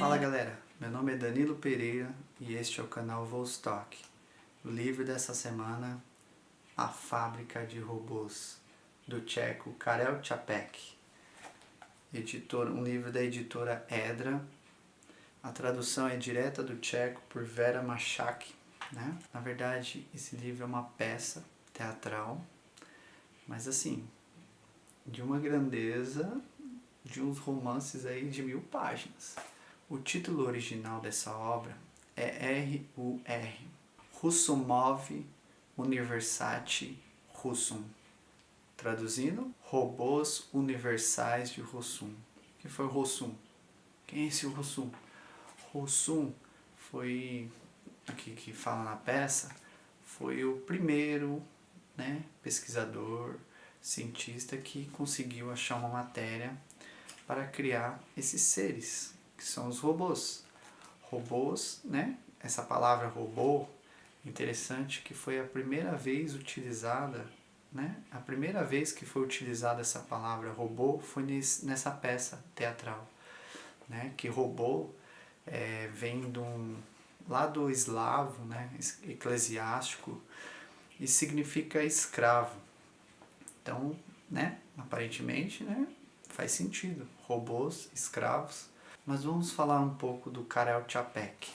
Fala galera, meu nome é Danilo Pereira e este é o canal Vostok. O livro dessa semana, A Fábrica de Robôs, do tcheco Karel Čapek. Um livro da editora Edra. A tradução é direta do tcheco por Vera Machak, né? Na verdade, esse livro é uma peça teatral, mas assim, de uma grandeza, de uns romances aí de 1000 páginas. O título original dessa obra é R.U.R. Russumov Universate Russum. Traduzindo, Robôs Universais de Rossum. O que foi Rossum? Quem é esse Rossum? Rossum foi, aqui que fala na peça, foi o primeiro, né, pesquisador, cientista que conseguiu achar uma matéria para criar esses seres, que são os robôs. Robôs, né? Essa palavra robô, interessante que foi a primeira vez utilizada, né? A primeira vez que foi utilizada essa palavra robô foi nessa peça teatral, né? Que robô vem lá do eslavo, né? Eclesiástico, e significa escravo. Então, né? Aparentemente, né? Faz sentido. Robôs, escravos. Mas vamos falar um pouco do Karel Čapek.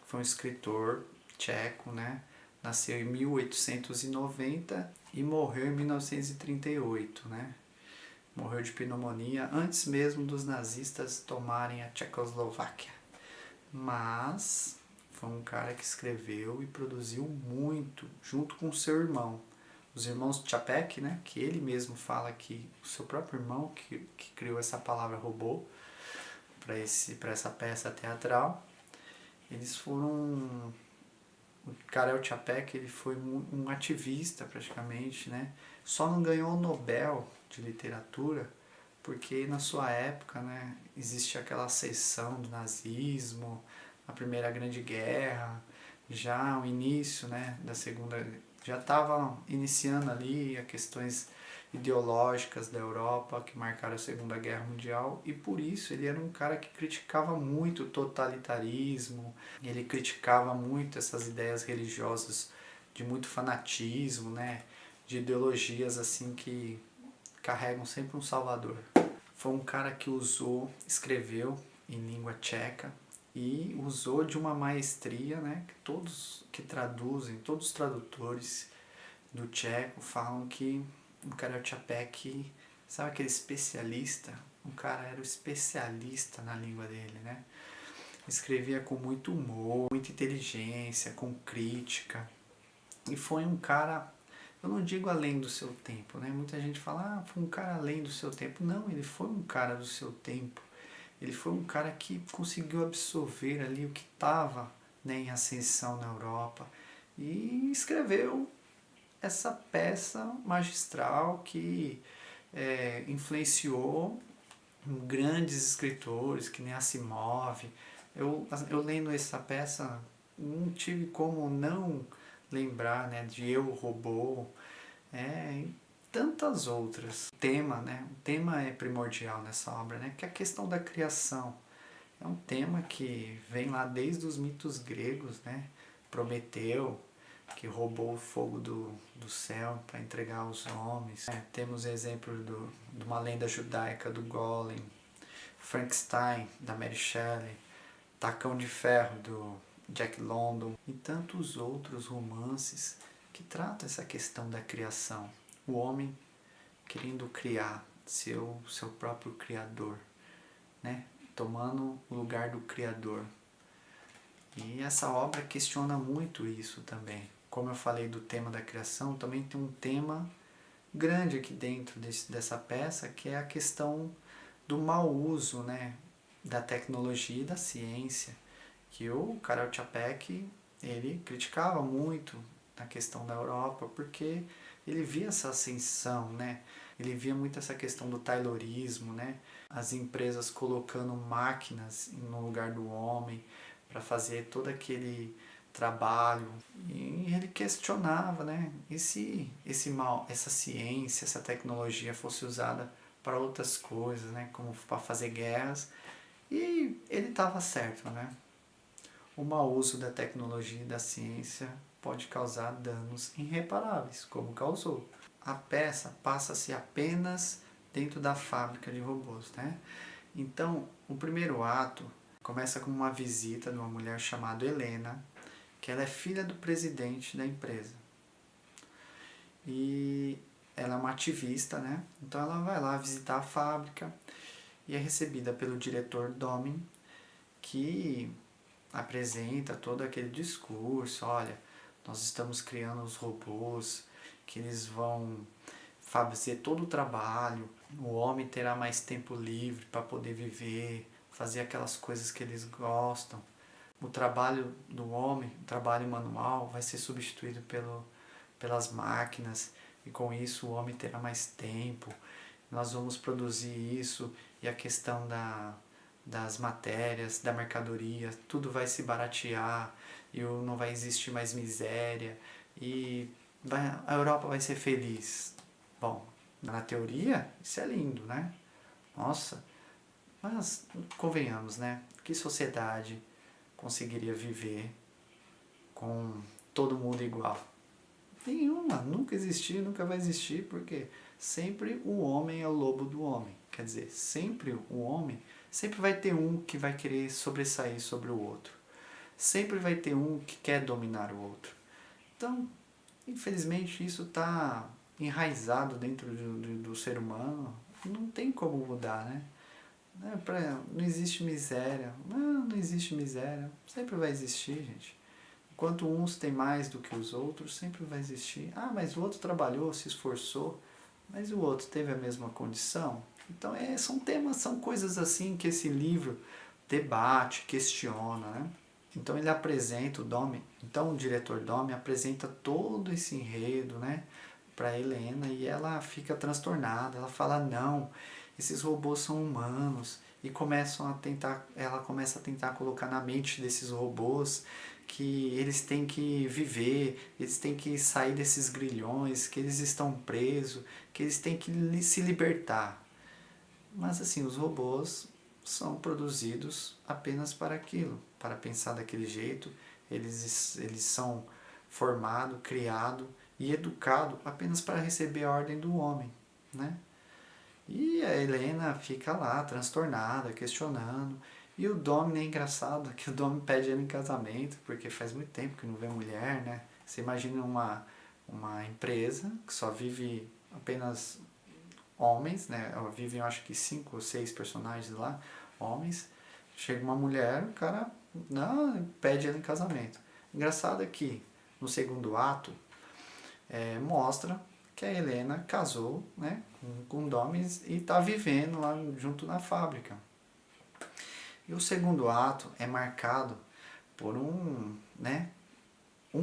Foi um escritor tcheco, né? Nasceu em 1890 e morreu em 1938, né? Morreu de pneumonia antes mesmo dos nazistas tomarem a Tchecoslováquia. Mas foi um cara que escreveu e produziu muito, junto com seu irmão. Os irmãos Čapek, né? Que ele mesmo fala que o seu próprio irmão que criou essa palavra robô para essa peça teatral. Eles foram... O Karel Čapek, ele foi um ativista praticamente, né? Só não ganhou o Nobel de Literatura porque na sua época, né, existe aquela ascensão do nazismo, a Primeira Grande Guerra, já o início, né, da Segunda... Já estava iniciando ali as questões ideológicas da Europa que marcaram a Segunda Guerra Mundial, e por isso ele era um cara que criticava muito o totalitarismo, ele criticava muito essas ideias religiosas de muito fanatismo, né, de ideologias assim que carregam sempre um salvador. Foi um cara que escreveu em língua tcheca e usou de uma maestria, né, que todos que traduzem, todos os tradutores do tcheco falam que o Karel Čapek, sabe aquele especialista? O cara era o especialista na língua dele, né? Escrevia com muito humor, muita inteligência, com crítica. E foi um cara, eu não digo além do seu tempo, né? Muita gente fala, foi um cara além do seu tempo. Não, ele foi um cara do seu tempo. Ele foi um cara que conseguiu absorver ali o que estava, né, em ascensão na Europa e escreveu essa peça magistral que influenciou grandes escritores, que nem Asimov. Eu lendo essa peça, não tive como não lembrar, né, de Eu, Robô, e tantas outras. O tema é primordial nessa obra, né, que é a questão da criação. É um tema que vem lá desde os mitos gregos, né, Prometeu, que roubou o fogo do céu para entregar aos homens. Temos exemplos de uma lenda judaica do Golem, Frankenstein, da Mary Shelley, Tacão de Ferro, do Jack London, e tantos outros romances que tratam essa questão da criação. O homem querendo criar seu próprio criador, né? Tomando o lugar do criador. E essa obra questiona muito isso também. Como eu falei do tema da criação, também tem um tema grande aqui dentro dessa peça, que é a questão do mau uso, né, da tecnologia e da ciência, que o Karel Čapek, ele criticava muito na questão da Europa, porque ele via essa ascensão, né? Ele via muito essa questão do taylorismo, né? As empresas colocando máquinas no lugar do homem para fazer todo aquele trabalho. E ele questionava, né? E se essa ciência, essa tecnologia fosse usada para outras coisas, né? Como para fazer guerras, E ele estava certo, né? O mau uso da tecnologia e da ciência pode causar danos irreparáveis, como causou. A peça passa-se apenas dentro da fábrica de robôs, né? Então, o primeiro ato começa com uma visita de uma mulher chamada Helena, que ela é filha do presidente da empresa. E ela é uma ativista, né? Então ela vai lá visitar a fábrica e é recebida pelo diretor Domin, que apresenta todo aquele discurso, olha, nós estamos criando os robôs que eles vão fazer todo o trabalho, o homem terá mais tempo livre para poder viver, fazer aquelas coisas que eles gostam. O trabalho do homem, o trabalho manual, vai ser substituído pelas máquinas e com isso o homem terá mais tempo. Nós vamos produzir isso e a questão das matérias, da mercadoria, tudo vai se baratear e não vai existir mais miséria e a Europa vai ser feliz. Bom, na teoria isso é lindo, né? Nossa, mas convenhamos, né? Que sociedade conseguiria viver com todo mundo igual? Nenhuma, nunca existiu, nunca vai existir, porque sempre o homem é o lobo do homem. Quer dizer, sempre o homem, sempre vai ter um que vai querer sobressair sobre o outro. Sempre vai ter um que quer dominar o outro. Então, infelizmente, isso está enraizado dentro do ser humano. Não tem como mudar, né? Não existe miséria. Não existe miséria. Sempre vai existir, gente. Enquanto uns têm mais do que os outros, sempre vai existir. Ah, mas o outro trabalhou, se esforçou, mas o outro teve a mesma condição. Então, são temas, são coisas assim que esse livro debate, questiona, né? Então ele apresenta o Domi, então o diretor Domi apresenta todo esse enredo, né, para Helena e ela fica transtornada, ela fala não, esses robôs são humanos e ela começa a tentar colocar na mente desses robôs que eles têm que viver, eles têm que sair desses grilhões, que eles estão presos, que eles têm que se libertar. Mas assim, os robôs são produzidos apenas para aquilo, para pensar daquele jeito, eles são formados, criados e educados apenas para receber a ordem do homem, né? E a Helena fica lá, transtornada, questionando. E o Domini é engraçado, que o Domini pede ela em casamento, porque faz muito tempo que não vê mulher, né? Você imagina uma empresa que só vive apenas homens, né? Vivem, eu acho que 5 ou 6 personagens lá, homens. Chega uma mulher, o cara não, pede ela em casamento. Engraçado é que no segundo ato mostra que a Helena casou, né, com Domis e está vivendo lá junto na fábrica. E o segundo ato é marcado por um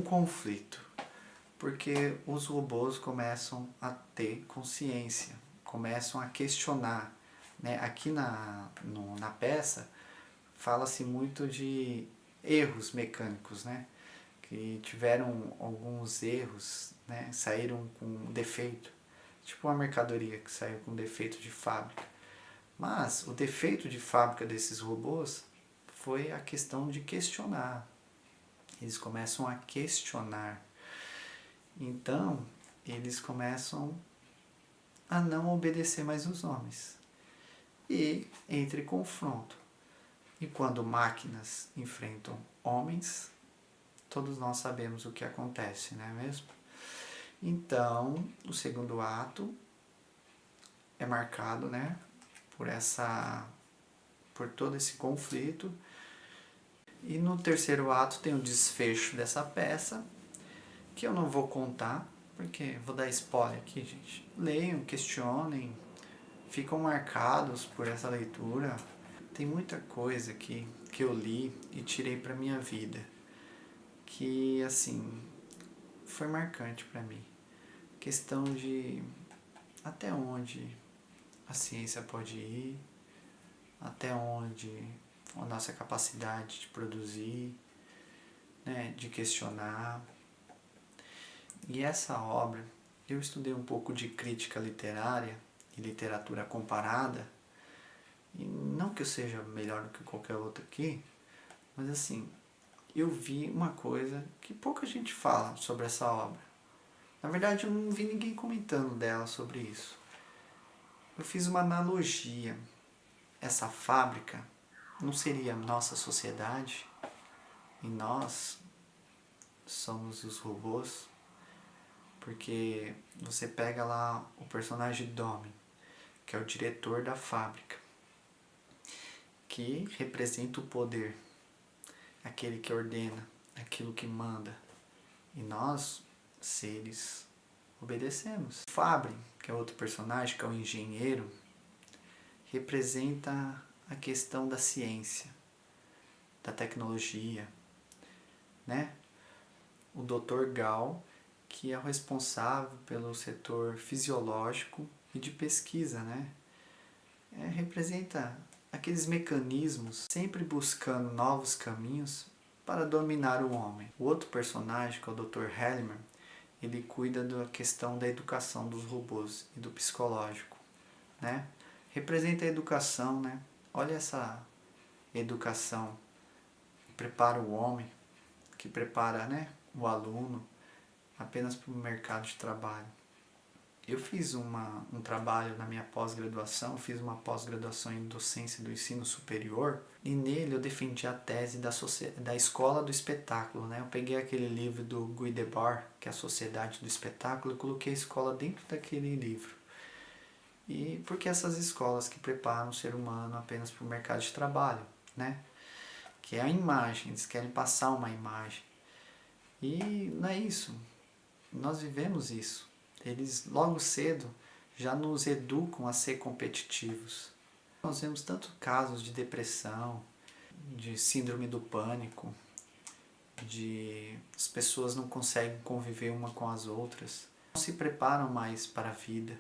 conflito, porque os robôs começam a ter consciência, começam a questionar. Né? Aqui na peça fala-se muito de erros mecânicos, né? Que tiveram alguns erros, né? Saíram com defeito, tipo uma mercadoria que saiu com defeito de fábrica. Mas o defeito de fábrica desses robôs foi a questão de questionar. Eles começam a questionar. Então, eles começam a não obedecer mais os homens. E entre confronto. E quando máquinas enfrentam homens, todos nós sabemos o que acontece, não é mesmo? Então, o segundo ato é marcado, né, por todo esse conflito. E no terceiro ato tem o desfecho dessa peça, que eu não vou contar, porque vou dar spoiler aqui, gente. Leiam, questionem, ficam marcados por essa leitura. Tem muita coisa aqui que eu li e tirei para minha vida, que assim foi marcante para mim. Questão de até onde a ciência pode ir, até onde a nossa capacidade de produzir, né, de questionar. E essa obra, eu estudei um pouco de crítica literária e literatura comparada, E não que eu seja melhor do que qualquer outro aqui, mas assim, eu vi uma coisa que pouca gente fala sobre essa obra. Na verdade, eu não vi ninguém comentando dela sobre isso. Eu fiz uma analogia. Essa fábrica não seria a nossa sociedade? E nós somos os robôs? Porque você pega lá o personagem Domi, que é o diretor da fábrica, que representa o poder, aquele que ordena, aquilo que manda. E nós, seres, obedecemos. Fabre, que é outro personagem, que é o engenheiro, representa a questão da ciência, da tecnologia, né? O Dr. Gal, que é o responsável pelo setor fisiológico e de pesquisa, né? Representa aqueles mecanismos sempre buscando novos caminhos para dominar o homem. O outro personagem, que é o Dr. Hellimer, ele cuida da questão da educação dos robôs e do psicológico, né? Representa a educação, né? Olha essa educação que prepara o homem, que prepara, né, o aluno apenas para o mercado de trabalho. Eu fiz um trabalho na minha pós-graduação, fiz uma pós-graduação em docência do ensino superior e nele eu defendi a tese da escola do espetáculo, né? Eu peguei aquele livro do Guy Debord, que é a Sociedade do Espetáculo, e coloquei a escola dentro daquele livro. E porque essas escolas que preparam o ser humano apenas para o mercado de trabalho, né? Que é a imagem, eles querem passar uma imagem. E não é isso, nós vivemos isso. Eles logo cedo já nos educam a ser competitivos. Nós vemos tantos casos de depressão, de síndrome do pânico, de as pessoas não conseguem conviver uma com as outras. Não se preparam mais para a vida,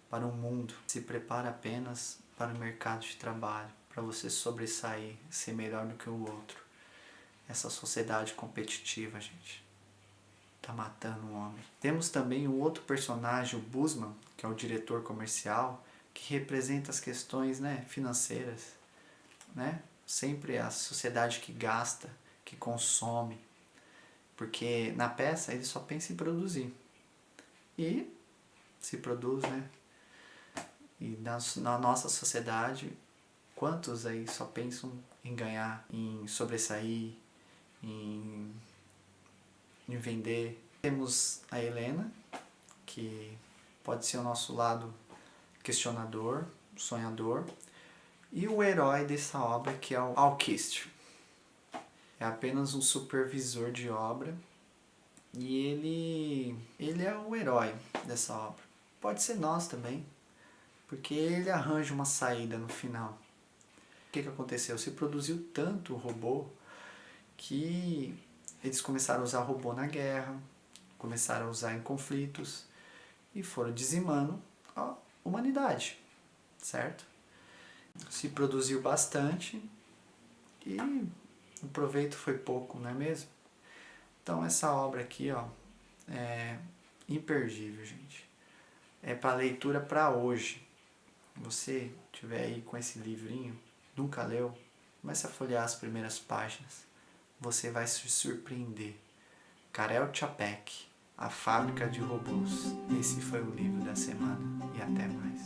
para o mundo. Se prepara apenas para o mercado de trabalho, para você sobressair, ser melhor do que o outro. Essa sociedade competitiva, gente, tá matando o homem. Temos também o outro personagem, o Busman, que é o diretor comercial, que representa as questões, né, financeiras, né? Sempre a sociedade que gasta, que consome, porque na peça ele só pensa em produzir. E se produz, né? E na nossa sociedade, quantos aí só pensam em ganhar, em sobressair, em vender? Temos a Helena, que pode ser o nosso lado questionador, sonhador, e o herói dessa obra, que é o Alquist. É apenas um supervisor de obra e ele é o herói dessa obra. Pode ser nós também, porque ele arranja uma saída no final. O que aconteceu? Se produziu tanto robô que eles começaram a usar robô na guerra, começaram a usar em conflitos e foram dizimando a humanidade, certo? Se produziu bastante e o proveito foi pouco, não é mesmo? Então essa obra aqui, ó, é imperdível, gente. É para leitura para hoje. Você tiver aí com esse livrinho, nunca leu, comece a folhear as primeiras páginas. Você vai se surpreender. Karel Čapek, A Fábrica de Robôs. Esse foi o livro da semana e até mais.